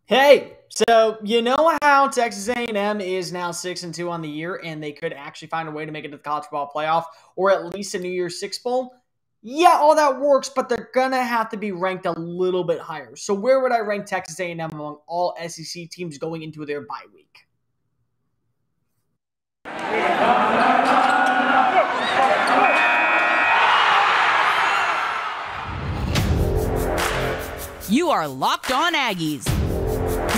Hey, so you know how Texas A&M is now 6-2 on the year, and they could actually find a way to make it to the college football playoff or at least a New Year's Six Bowl? Yeah, all that works, but they're gonna have to be ranked a little bit higher. So where would I rank Texas A&M among all SEC teams going into their bye week? You are Locked On Aggies,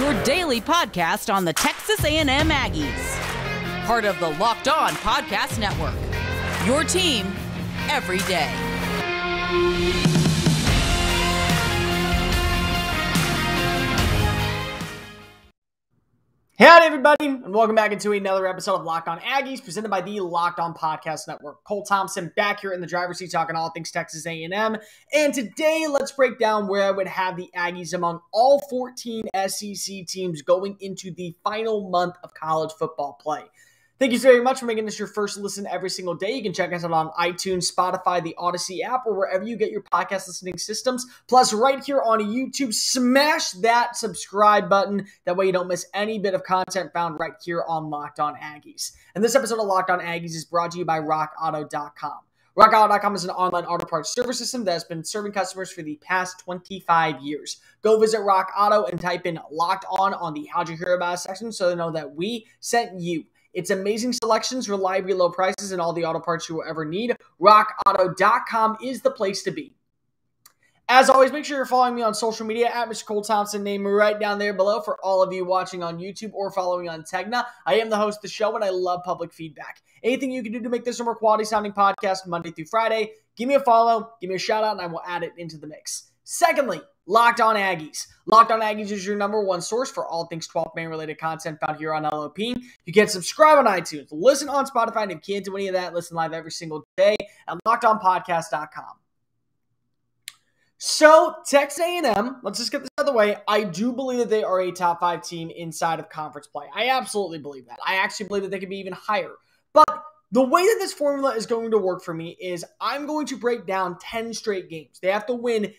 your daily podcast on the Texas A&M Aggies, part of the Locked On Podcast Network, your team every day. Hey everybody, and welcome back into another episode of Locked On Aggies, presented by the Locked On Podcast Network. Cole Thompson back here in the driver's seat talking all things Texas A&M, and today let's break down where I would have the Aggies among all 14 SEC teams going into the final month of college football play. Thank you very much for making this your first listen every single day. You can check us out on iTunes, Spotify, the Odyssey app, or wherever you get your podcast listening systems. Plus, right here on YouTube, smash that subscribe button. That way you don't miss any bit of content found right here on Locked On Aggies. And this episode of Locked On Aggies is brought to you by RockAuto.com. RockAuto.com is an online auto parts service system that has been serving customers for the past 25 years. Go visit Rock Auto and type in Locked On the How'd You Hear About Us section so they know that we sent you. It's amazing selections, reliably low prices, and all the auto parts you will ever need. RockAuto.com is the place to be. As always, make sure you're following me on social media at Mr. Cole Thompson, name right down there below for all of you watching on YouTube or following on Tegna. I am the host of the show, and I love public feedback. Anything you can do to make this a more quality-sounding podcast Monday through Friday, give me a follow, give me a shout-out, and I will add it into the mix. Secondly, Locked On Aggies. Locked On Aggies is your number one source for all things 12th man related content found here on LOP. You can subscribe on iTunes, listen on Spotify, and if you can't do any of that, listen live every single day at LockedOnPodcast.com. So, Texas A&M, let's just get this out of the way. I do believe that they are a top 5 team inside of conference play. I absolutely believe that. I actually believe that they could be even higher. But the way that this formula is going to work for me is I'm going to break down 10 straight games. They have to win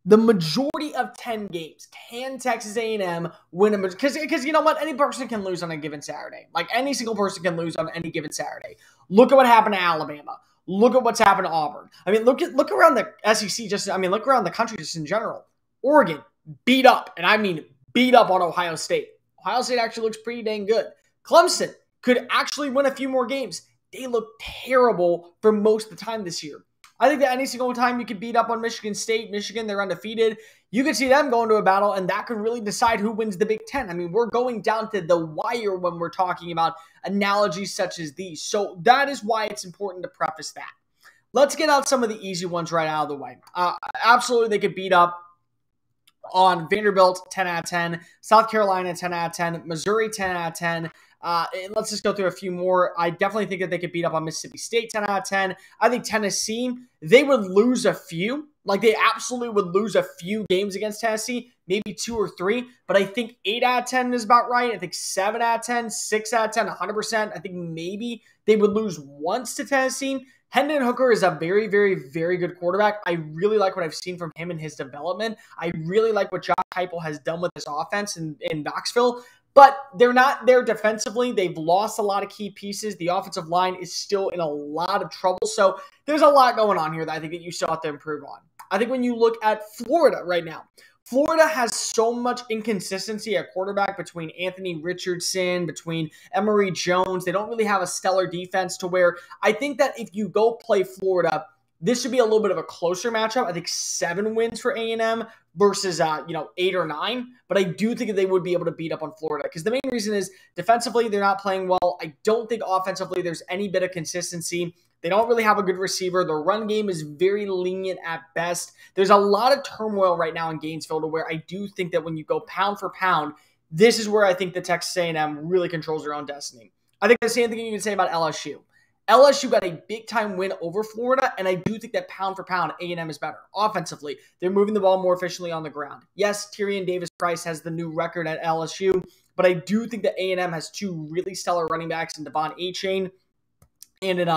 the majority of 10 games. Can Texas A&M win a majority? Because you know what? Any person can lose on a given Saturday. Like, any single person can lose on any given Saturday. Look at what happened to Alabama. Look at what's happened to Auburn. I mean, look around the SEC. Look around the country just in general. Oregon beat up, and I mean beat up on Ohio State. Ohio State actually looks pretty dang good. Clemson could actually win a few more games. They look terrible for most of the time this year. I think that any single time you could beat up on Michigan State, Michigan, they're undefeated, you could see them go into a battle, and that could really decide who wins the Big Ten. I mean, we're going down to the wire when we're talking about analogies such as these. So that is why it's important to preface that. Let's get out some of the easy ones right out of the way. Absolutely, they could beat up on Vanderbilt, 10 out of 10, South Carolina, 10 out of 10, Missouri, 10 out of 10. Let's just go through a few more. I definitely think that they could beat up on Mississippi State, 10 out of 10. I think Tennessee, they would lose a few. Like, they absolutely would lose a few games against Tennessee, maybe 2 or 3. But I think 8 out of 10 is about right. I think 7 out of 10, 6 out of 10, 100%. I think maybe they would lose once to Tennessee. Hendon Hooker is a very, very, very good quarterback. I really like what I've seen from him in his development. I really like what Josh Heupel has done with this offense in Knoxville. But they're not there defensively. They've lost a lot of key pieces. The offensive line is still in a lot of trouble. So there's a lot going on here that I think that you still have to improve on. I think when you look at Florida right now, Florida has so much inconsistency at quarterback between Anthony Richardson, between Emory Jones. They don't really have a stellar defense to where I think that if you go play Florida, this should be a little bit of a closer matchup. I think 7 wins for A&M versus 8 or 9. But I do think that they would be able to beat up on Florida because the main reason is defensively they're not playing well. I don't think offensively there's any bit of consistency. They don't really have a good receiver. Their run game is very lenient at best. There's a lot of turmoil right now in Gainesville to where I do think that when you go pound for pound, this is where I think the Texas A&M really controls their own destiny. I think the same thing you can say about LSU. LSU got a big-time win over Florida, and I do think that pound for pound, A&M is better. Offensively, they're moving the ball more efficiently on the ground. Yes, Tyrion Davis-Price has the new record at LSU, but I do think that A&M has 2 really stellar running backs in Devon Achane and in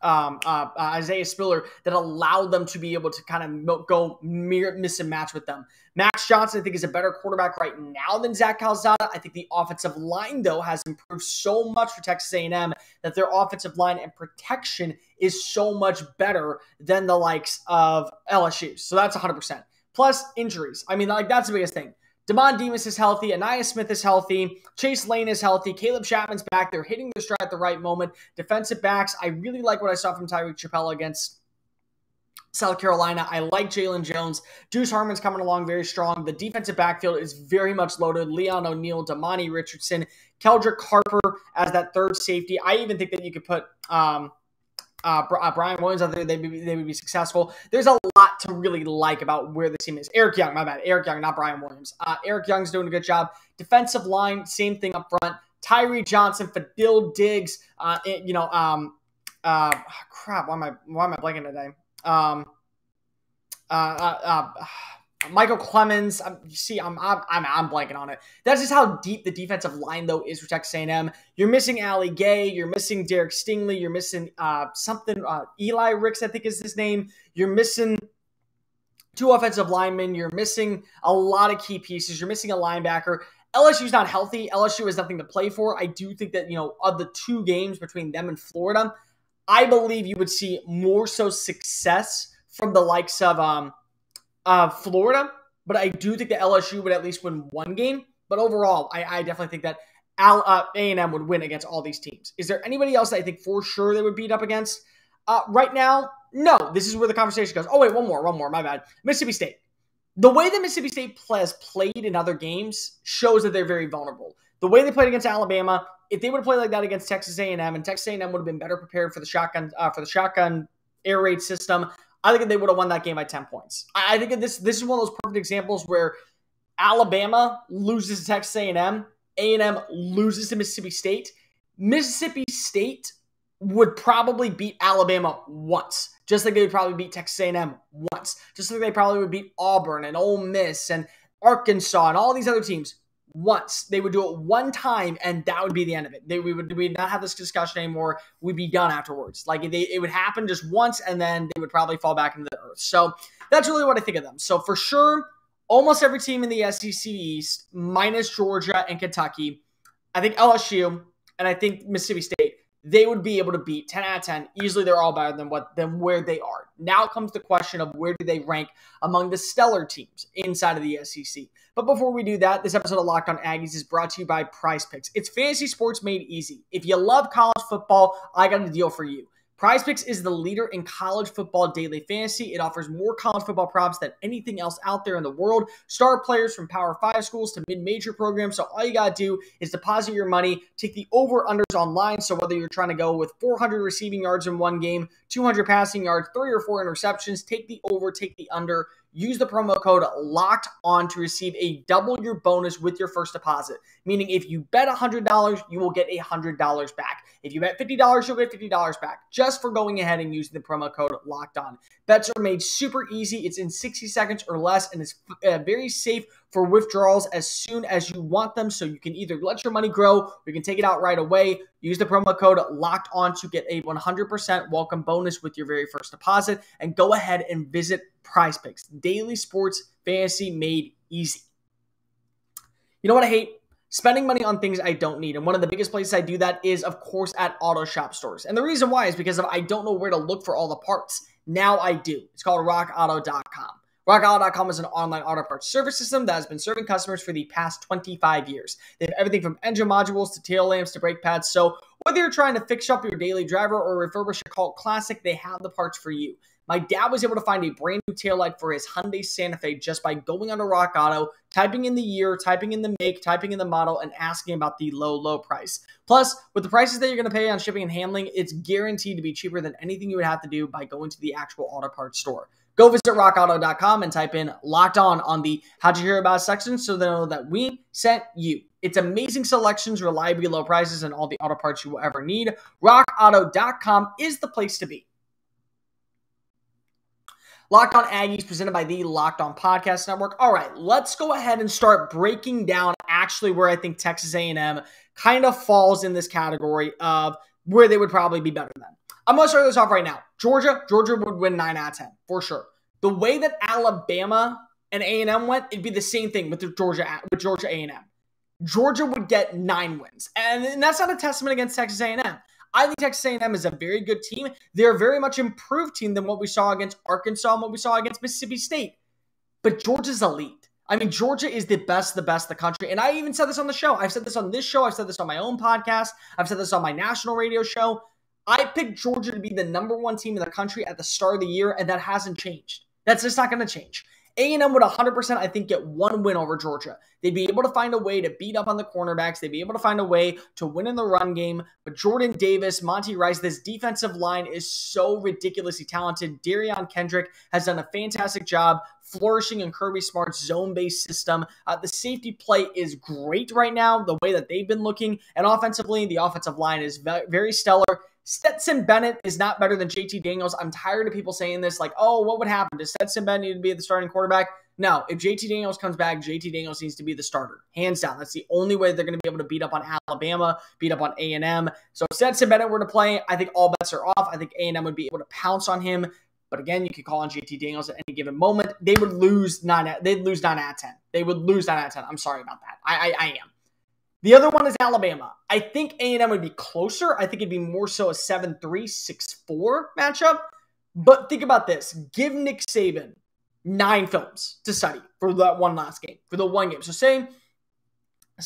Isaiah Spiller that allowed them to be able to kind of go miss and match with them. Max Johnson, I think, is a better quarterback right now than Zach Calzada. I think the offensive line, though, has improved so much for Texas A&M that their offensive line and protection is so much better than the likes of LSU. So that's 100%. Plus injuries. I mean, like, that's the biggest thing. Damon Demas is healthy. Anaya Smith is healthy. Chase Lane is healthy. Caleb Chapman's back. They're hitting their stride at the right moment. Defensive backs, I really like what I saw from Tyreek Chappelle against South Carolina. I like Jalen Jones. Deuce Harmon's coming along very strong. The defensive backfield is very much loaded. Leon O'Neal, Damani Richardson, Keldrick Harper as that third safety. I even think that you could put Brian Williams out there. They would be successful. There's a lot to really like about where the team is. Eric Young, my bad. Eric Young, not Brian Williams. Eric Young's doing a good job. Defensive line, same thing up front. Tyree Johnson, Fadil Diggs, crap, why am I blanking today? Michael Clemens. I'm blanking on it. That's just how deep the defensive line, though, is for Texas A&M. You're missing Ali Gay. You're missing Derek Stingley. You're missing Eli Ricks, I think is his name. You're missing 2 offensive linemen. You're missing a lot of key pieces. You're missing a linebacker. LSU's not healthy. LSU has nothing to play for. I do think that, of the 2 games between them and Florida, I believe you would see more so success from the likes of Florida, but I do think that LSU would at least win 1 game. But overall, I definitely think that A&M would win against all these teams. Is there anybody else that I think for sure they would beat up against? Right now, no. This is where the conversation goes. Oh, wait, one more. My bad. Mississippi State. The way that Mississippi State has played in other games shows that they're very vulnerable. The way they played against Alabama, if they would have played like that against Texas A&M, and Texas A&M would have been better prepared for the shotgun air raid system, I think they would have won that game by 10 points. I think this is one of those perfect examples where Alabama loses to Texas A&M loses to Mississippi State. Mississippi State would probably beat Alabama once, just like they would probably beat Texas A&M once, just like they probably would beat Auburn and Ole Miss and Arkansas and all these other teams once. They would do it one time, and that would be the end of it. We would not have this discussion anymore. We'd be done afterwards. Like, it would happen just once, and then they would probably fall back into the earth. So that's really what I think of them. So for sure, almost every team in the SEC East, minus Georgia and Kentucky, I think LSU, and I think Mississippi State, they would be able to beat 10 out of 10. Easily, they're all better than where they are. Now comes the question of where do they rank among the stellar teams inside of the SEC. But before we do that, this episode of Locked On Aggies is brought to you by Prize Picks. It's fantasy sports made easy. If you love college football, I got a deal for you. Prize Picks is the leader in college football daily fantasy. It offers more college football props than anything else out there in the world. Star players from Power 5 schools to mid-major programs. So all you got to do is deposit your money, take the over-unders online. So whether you're trying to go with 400 receiving yards in one game, 200 passing yards, 3 or 4 interceptions, take the over, take the under. Use the promo code LOCKEDON to receive a double your bonus with your first deposit. Meaning if you bet $100, you will get $100 back. If you bet $50, you'll get $50 back just for going ahead and using the promo code LOCKEDON. Bets are made super easy. It's in 60 seconds or less, and it's very safe for withdrawals as soon as you want them. So you can either let your money grow or you can take it out right away. Use the promo code LOCKEDON to get a 100% welcome bonus with your very first deposit. And go ahead and visit Prize Picks. Daily sports fantasy made easy. You know what I hate? Spending money on things I don't need. And one of the biggest places I do that is, of course, at auto shop stores. And the reason why is because I don't know where to look for all the parts. Now I do. It's called rockauto.com. RockAuto.com is an online auto parts service system that has been serving customers for the past 25 years. They have everything from engine modules to tail lamps to brake pads. So whether you're trying to fix up your daily driver or refurbish a cult classic, they have the parts for you. My dad was able to find a brand new taillight for his Hyundai Santa Fe just by going onto Rock Auto, typing in the year, typing in the make, typing in the model, and asking about the low price. Plus, with the prices that you're going to pay on shipping and handling, it's guaranteed to be cheaper than anything you would have to do by going to the actual auto parts store. Go visit rockauto.com and type in Locked On the How'd You Hear About Us section so they know that we sent you. It's amazing selections, reliably low prices, and all the auto parts you will ever need. RockAuto.com is the place to be. Locked On Aggies presented by the Locked On Podcast Network. All right, let's go ahead and start breaking down actually where I think Texas A&M kind of falls in this category of where they would probably be better than. I'm going to start this off right now. Georgia would win 9 out of 10, for sure. The way that Alabama and A&M went, it'd be the same thing with Georgia A&M. Georgia would get 9 wins. And that's not a testament against Texas A&M. I think Texas A&M is a very good team. They're a very much improved team than what we saw against Arkansas and what we saw against Mississippi State. But Georgia's elite. I mean, Georgia is the best in the country. And I even said this on the show. I've said this on this show. I've said this on my own podcast. I've said this on my national radio show. I picked Georgia to be the #1 team in the country at the start of the year, and that hasn't changed. That's just not going to change. A&M would 100%, I think, get 1 win over Georgia. They'd be able to find a way to beat up on the cornerbacks. They'd be able to find a way to win in the run game. But Jordan Davis, Monty Rice, this defensive line is so ridiculously talented. Darion Kendrick has done a fantastic job flourishing in Kirby Smart's zone-based system. The safety play is great right now, the way that they've been looking. And offensively, the offensive line is very stellar. Stetson Bennett is not better than JT Daniels. I'm tired of people saying this, like, oh, what would happen? Does Stetson Bennett need to be the starting quarterback? No, if JT Daniels comes back, JT Daniels needs to be the starter. Hands down. That's the only way they're going to be able to beat up on Alabama, beat up on A&M. So if Stetson Bennett were to play, I think all bets are off. I think A&M would be able to pounce on him. But again, you could call on JT Daniels at any given moment. They would lose 9 out of 10. They would lose 9 out of 10. I'm sorry about that. I am. The other one is Alabama. I think A&M would be closer. I think it'd be more so a 7-3, 6-4 matchup. But think about this. Give Nick Saban 9 films to study for that one last game, for the one game. So say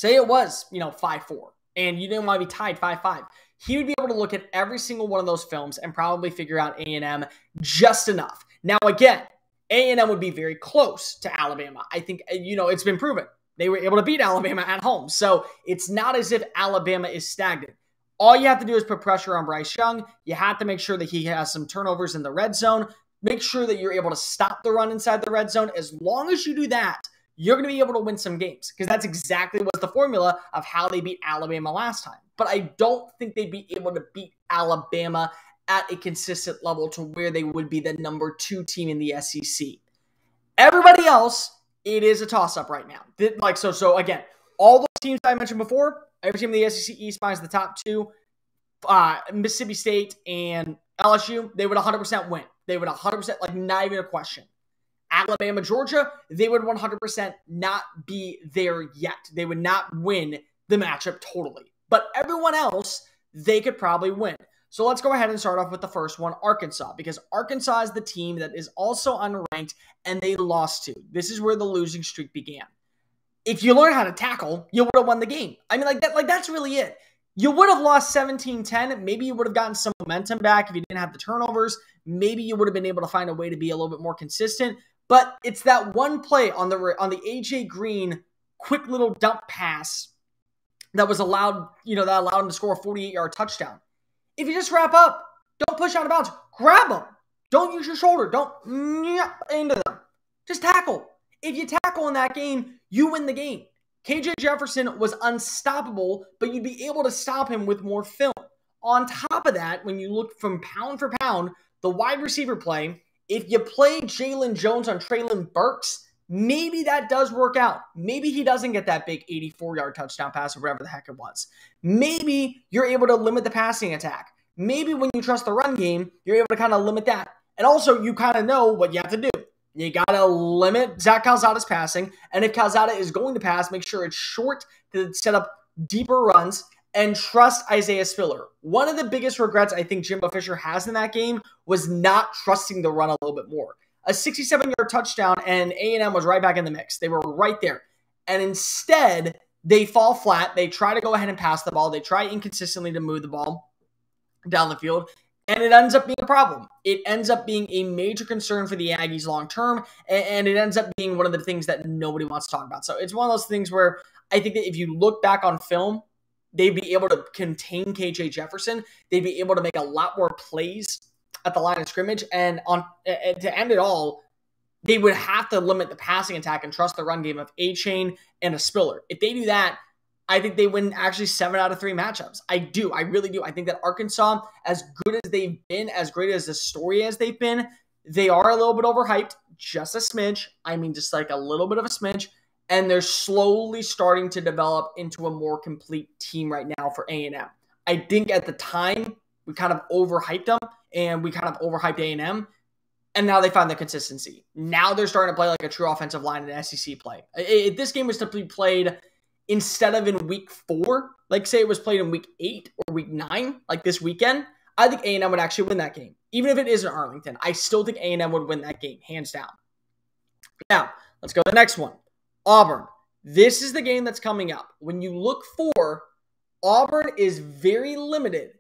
it was, 5-4, and you didn't want to be tied 5-5. He would be able to look at every single one of those films and probably figure out A&M just enough. Now, again, A&M would be very close to Alabama. I think, it's been proven. They were able to beat Alabama at home. So it's not as if Alabama is stagnant. All you have to do is put pressure on Bryce Young. You have to make sure that he has some turnovers in the red zone. Make sure that you're able to stop the run inside the red zone. As long as you do that, you're going to be able to win some games, because that's exactly what's the formula of how they beat Alabama last time. But I don't think they'd be able to beat Alabama at a consistent level to where they would be the #2 team in the SEC. Everybody else, it is a toss-up right now. So again, all those teams I mentioned before, every team in the SEC East minus the top 2, Mississippi State and LSU, they would 100% win. They would 100%, not even a question. Alabama, Georgia, they would 100% not be there yet. They would not win the matchup totally. But everyone else, they could probably win. So let's go ahead and start off with the first one, Arkansas, because Arkansas is the team that is also unranked and they lost to. This is where the losing streak began. If you learn how to tackle, you would have won the game. I mean, that's really it. You would have lost 17-10. Maybe you would have gotten some momentum back if you didn't have the turnovers. Maybe you would have been able to find a way to be a little bit more consistent. But it's that one play on the AJ Green quick little dump pass that was allowed, that allowed him to score a 48-yard touchdown. If you just wrap up, don't push out of bounds. Grab them. Don't use your shoulder. Don't into them. Just tackle. If you tackle in that game, you win the game. KJ Jefferson was unstoppable, but you'd be able to stop him with more film. On top of that, when you look from pound for pound, the wide receiver play, if you play Jalen Jones on Treylon Burks, maybe that does work out. Maybe he doesn't get that big 84-yard touchdown pass or whatever the heck it was. Maybe you're able to limit the passing attack. Maybe when you trust the run game, you're able to kind of limit that. And also, you kind of know what you have to do. You got to limit Zach Calzada's passing. And if Calzada is going to pass, make sure it's short to set up deeper runs. And trust Isaiah Spiller. One of the biggest regrets I think Jimbo Fisher has in that game was not trusting the run a little bit more. A 67-yard touchdown, and A&M was right back in the mix. They were right there. And instead, they fall flat. They try to go ahead and pass the ball. They try inconsistently to move the ball down the field. And it ends up being a problem. It ends up being a major concern for the Aggies long term. And it ends up being one of the things that nobody wants to talk about. So it's one of those things where I think that if you look back on film, they'd be able to contain KJ Jefferson. They'd be able to make a lot more plays at the line of scrimmage. And to end it all, they would have to limit the passing attack and trust the run game of A-Chain and a Spiller. If they do that, I think they win actually 7 out of 3 matchups. I do. I really do. I think that Arkansas, as good as they've been, as great as the story as they've been, they are a little bit overhyped. Just a smidge. I mean, just like a little bit of a smidge. And they're slowly starting to develop into a more complete team right now for A&M. I think at the time, we kind of overhyped them. and we kind of overhyped A&M. And now they find the consistency. Now they're starting to play like a true offensive line in SEC play. If this game was to be played instead of in week 4, like say it was played in week 8 or week 9, like this weekend, I think A&M would actually win that game. Even if it is in Arlington, I still think A&M would win that game, hands down. Now, let's go to the next one. Auburn. This is the game that's coming up. When you look for, Auburn is very limited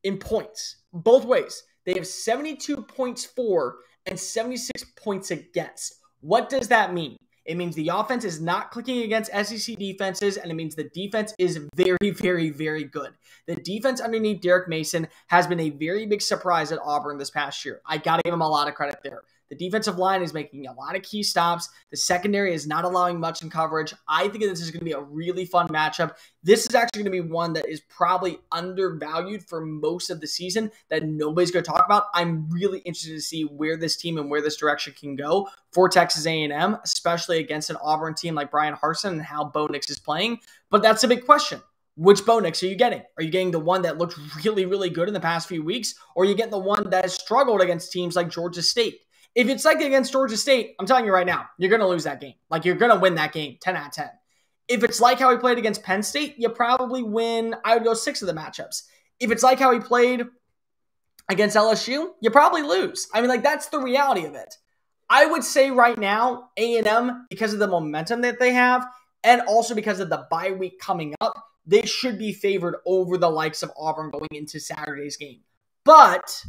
in points, both ways. They have 72 points for and 76 points against. What does that mean? It means the offense is not clicking against SEC defenses, and it means the defense is very, very, very good. The defense underneath Derek Mason has been a very big surprise at Auburn this past year. I got to give him a lot of credit there. The defensive line is making a lot of key stops. The secondary is not allowing much in coverage. I think this is going to be a really fun matchup. This is actually going to be one that is probably undervalued for most of the season that nobody's going to talk about. I'm really interested to see where this team and where this direction can go for Texas A&M, especially against an Auburn team like Brian Harsin and how Bo Nix is playing. But that's a big question. Which Bo Nix are you getting? Are you getting the one that looked really, really good in the past few weeks? Or are you getting the one that has struggled against teams like Georgia State? If it's like against Georgia State, I'm telling you right now, you're going to lose that game. Like, you're going to win that game 10 out of 10. If it's like how he played against Penn State, you probably win, I would go 6 of the matchups. If it's like how he played against LSU, you probably lose. I mean, like, that's the reality of it. I would say right now, A&M, because of the momentum that they have, and also because of the bye week coming up, they should be favored over the likes of Auburn going into Saturday's game. But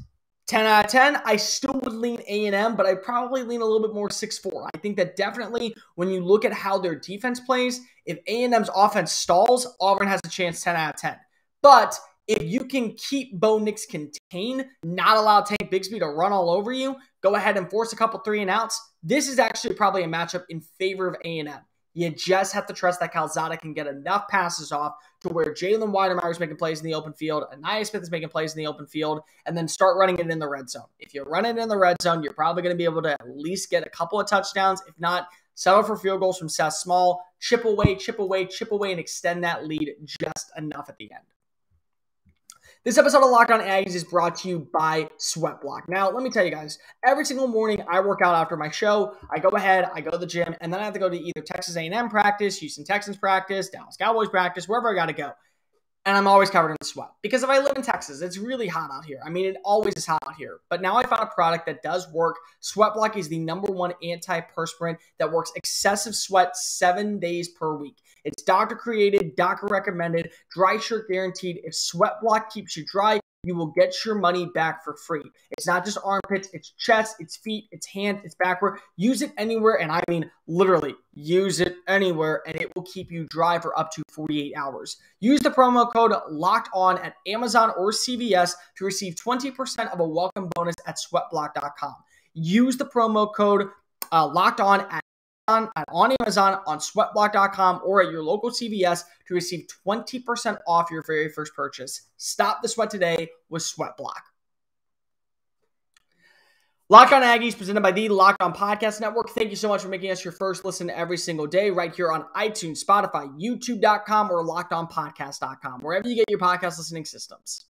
10 out of 10, I still would lean A&M, but I'd probably lean a little bit more 6-4. I think that definitely when you look at how their defense plays, if A&M's offense stalls, Auburn has a chance 10 out of 10. But if you can keep Bo Nix contained, not allow Tank Bigsby to run all over you, go ahead and force a couple 3-and-outs, this is actually probably a matchup in favor of A&M. You just have to trust that Calzada can get enough passes off to where Jalen Weidemeyer is making plays in the open field, Anaya Smith is making plays in the open field, and then start running it in the red zone. If you run it in the red zone, you're probably going to be able to at least get a couple of touchdowns. If not, settle for field goals from Seth Small, chip away, and extend that lead just enough at the end. This episode of Locked On Aggies is brought to you by Sweatblock. Now, let me tell you guys, every single morning I work out after my show. I go ahead, I go to the gym, and then I have to go to either Texas A&M practice, Houston Texans practice, Dallas Cowboys practice, wherever I got to go. And I'm always covered in sweat. Because if I live in Texas, it's really hot out here. I mean, it always is hot out here. But now I found a product that does work. Sweatblock is the #1 antiperspirant that works excessive sweat 7 days per week. It's doctor created, doctor recommended, dry shirt guaranteed. If Sweatblock keeps you dry, you will get your money back for free. It's not just armpits, it's chest, it's feet, it's hands, it's backward. Use it anywhere, and I mean literally use it anywhere, and it will keep you dry for up to 48 hours. Use the promo code LOCKEDON at Amazon or CVS to receive 20% of a welcome bonus at sweatblock.com. Use the promo code LOCKEDON on Amazon, on sweatblock.com, or at your local CVS to receive 20% off your very first purchase. Stop the sweat today with Sweatblock. Locked On Aggies, presented by the Locked On Podcast Network. Thank you so much for making us your first listen every single day right here on iTunes, Spotify, YouTube.com, or LockedOnPodcast.com, wherever you get your podcast listening systems.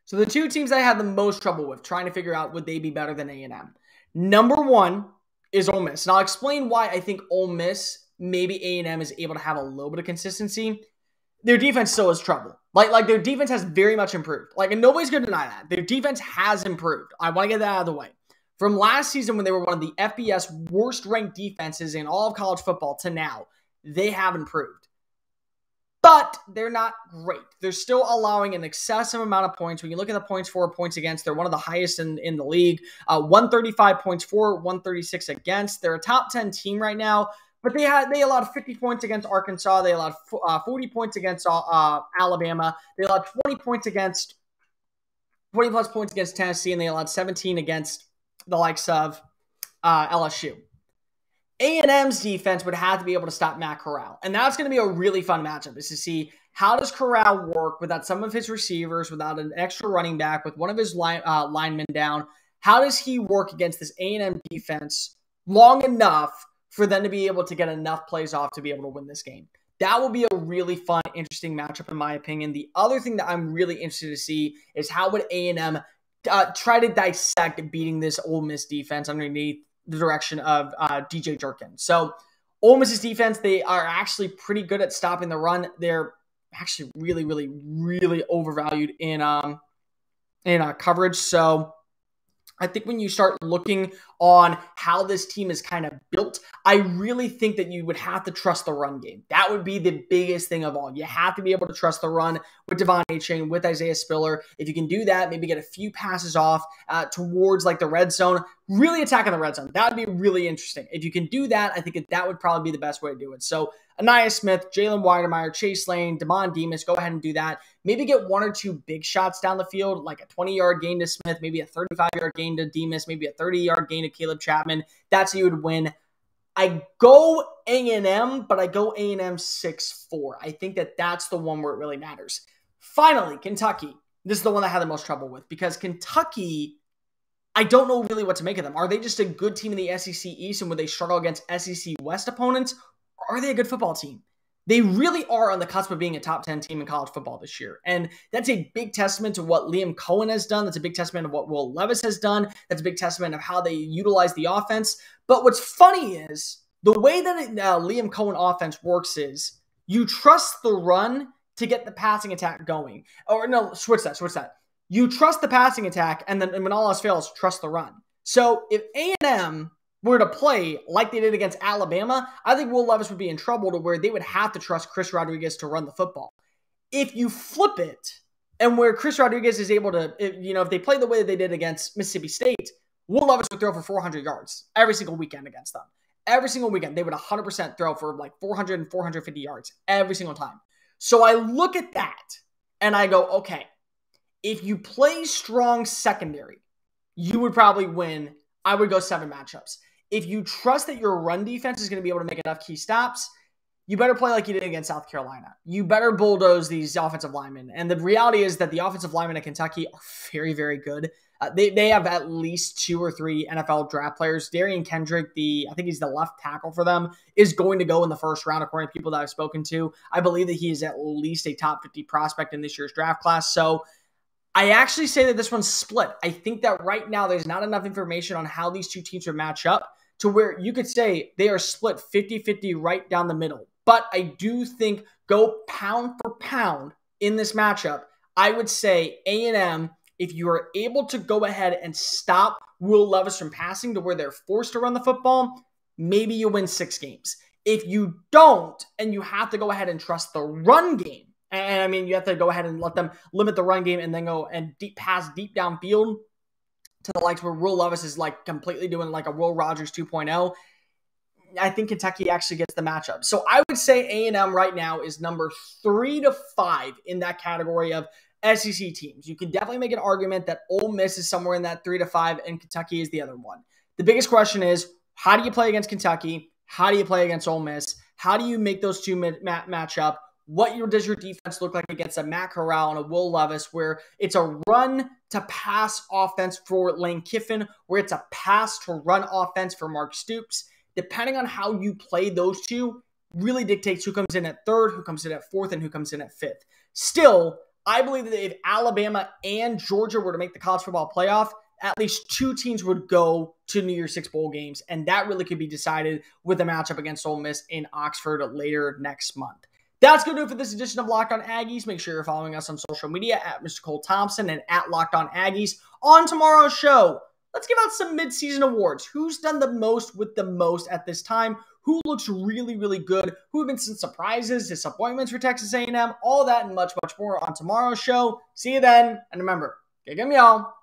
So the two teams I had the most trouble with trying to figure out would they be better than A&M. #1 is Ole Miss. And I'll explain why I think Ole Miss, maybe A&M, is able to have a little bit of consistency. Their defense still has trouble. Like their defense has very much improved. And nobody's going to deny that. Their defense has improved. I want to get that out of the way. From last season when they were one of the FBS worst-ranked defenses in all of college football to now, they have improved. But they're not great. They're still allowing an excessive amount of points. When you look at the points for, points against, they're one of the highest in the league. 135 points for, 136 against. They're a top 10 team right now, but they allowed 50 points against Arkansas. They allowed 40 points against Alabama. They allowed 20 plus points against Tennessee, and they allowed 17 against the likes of LSU. A&M's defense would have to be able to stop Matt Corral. And that's going to be a really fun matchup, is to see how does Corral work without some of his receivers, without an extra running back, with one of his linemen down. How does he work against this A&M defense long enough for them to be able to get enough plays off to be able to win this game? That will be a really fun, interesting matchup in my opinion. The other thing that I'm really interested to see is how would A&M try to dissect beating this Ole Miss defense underneath the direction of DJ Jerkin. So Ole Miss's defense, they are actually pretty good at stopping the run. They're actually really, really, really overvalued in coverage. So I think when you start looking on how this team is kind of built, I really think that you would have to trust the run game. That would be the biggest thing of all. You have to be able to trust the run with Devon Achane, with Isaiah Spiller. If you can do that, maybe get a few passes off towards like the red zone, really attacking the red zone. That would be really interesting. If you can do that, I think that would probably be the best way to do it. So Anaya Smith, Jalen Weidemeyer, Chase Lane, Damon Demas, go ahead and do that. Maybe get 1 or 2 big shots down the field, like a 20-yard gain to Smith, maybe a 35-yard gain to Demas, maybe a 30-yard gain to Caleb Chapman. That's how you would win. I go A&M, but I go A&M 6-4. I think that that's the one where it really matters. Finally, Kentucky. This is the one I had the most trouble with because Kentucky, I don't know really what to make of them. Are they just a good team in the SEC East and would they struggle against SEC West opponents? Or are they a good football team? They really are on the cusp of being a top 10 team in college football this year. And that's a big testament to what Liam Cohen has done. That's a big testament of what Will Levis has done. That's a big testament of how they utilize the offense. But what's funny is the way that Liam Cohen offense works is you trust the run to get the passing attack going. Or no, switch that. You trust the passing attack, and then when all else fails, trust the run. So if A&M were to play like they did against Alabama, I think Will Levis would be in trouble to where they would have to trust Chris Rodriguez to run the football. If you flip it, and where Chris Rodriguez is able to, if they play the way that they did against Mississippi State, Will Levis would throw for 400 yards every single weekend against them. Every single weekend, they would 100% throw for like 400 and 450 yards every single time. So I look at that, and I go, okay, if you play strong secondary, you would probably win. I would go 7 matchups. If you trust that your run defense is going to be able to make enough key stops, you better play like you did against South Carolina. You better bulldoze these offensive linemen. And the reality is that the offensive linemen at Kentucky are very, very good. They have at least 2 or 3 NFL draft players. Darian Kendrick, I think he's the left tackle for them, is going to go in the first round, according to people that I've spoken to. I believe that he is at least a top 50 prospect in this year's draft class. So I actually say that this one's split. I think that right now there's not enough information on how these two teams would match up to where you could say they are split 50-50 right down the middle. But I do think go pound for pound in this matchup. I would say A&M, if you are able to go ahead and stop Will Levis from passing to where they're forced to run the football, maybe you win 6 games. If you don't, and you have to go ahead and trust the run game, and I mean, you have to go ahead and let them limit the run game and then go and pass deep downfield to the likes where Will Levis is like completely doing like a Will Rogers 2.0. I think Kentucky actually gets the matchup. So I would say A&M right now is number 3 to 5 in that category of SEC teams. You can definitely make an argument that Ole Miss is somewhere in that 3 to 5 and Kentucky is the other one. The biggest question is, how do you play against Kentucky? How do you play against Ole Miss? How do you make those two match up? What does your defense look like against a Matt Corral and a Will Levis, where it's a run-to-pass offense for Lane Kiffin, where it's a pass-to-run offense for Mark Stoops? Depending on how you play those two, really dictates who comes in at 3rd, who comes in at 4th, and who comes in at 5th. Still, I believe that if Alabama and Georgia were to make the college football playoff, at least 2 teams would go to New Year's Six bowl games, and that really could be decided with a matchup against Ole Miss in Oxford later next month. That's going to do it for this edition of Locked On Aggies. Make sure you're following us on social media at Mr. Cole Thompson and at Locked On Aggies. On tomorrow's show, let's give out some midseason awards. Who's done the most with the most at this time? Who looks really, really good? Who have been some surprises, disappointments for Texas A&M? All that and much, much more on tomorrow's show. See you then. And remember, kick 'em, y'all.